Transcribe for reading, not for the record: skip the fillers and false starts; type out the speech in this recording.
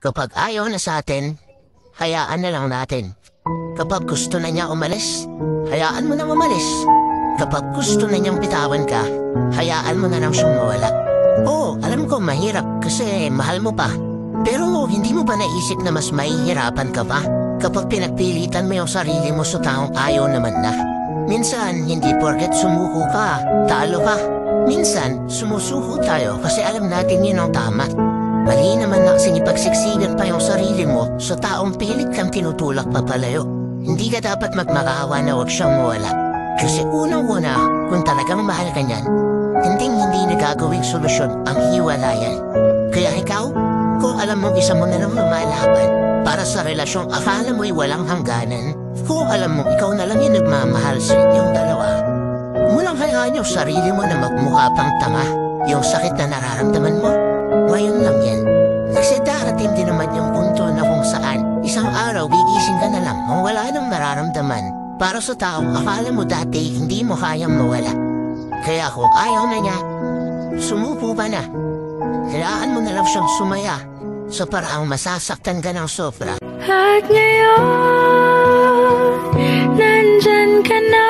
Kapag ayaw na sa atin, hayaan na lang natin. Kapag gusto na niya umalis, hayaan mo na umalis. Kapag gusto na niyang bitawan ka, hayaan mo na lang siyang mawala. Oo, alam ko mahirap kasi mahal mo pa. Pero hindi mo ba naisip na mas mahihirapan ka pa kapag pinagpilitan mo yung sarili mo sa taong ayaw naman na? Minsan, hindi porket sumuko ka, talo ka. Minsan, sumusuko tayo kasi alam natin yun ang tama. Mali naman na kasing ipagsiksikan pa yung sarili mo sa taong pilit kang tinutulak papalayo. Hindi ka dapat magmakaawa na huwag siyang mawala. Kasi unang-una, kung talagang mahal ka niyan, hindi nagagawing solusyon ang hiwalayan. Kaya ikaw, kung alam mong isa mo na lang lumalaban para sa relasyong akala mo'y walang hangganan, kung alam mong ikaw na lang yung nagmamahal sa inyong dalawa, mulang hayaan yung sarili mo na magmukha pang tanga. Yung sakit na nararamdaman mo, ngayon lang yan. Kasi darating din naman yung punto na kung saan isang araw gigising ka na lang kung wala nang nararamdaman para sa taong akala mo dati hindi mo kayang mawala. Kaya kung ayaw na niya, sumupo pa na. Kailangan mo na lang siyang sumaya sa paraang masasaktan ka ng sobra. At ngayon, nandyan ka na.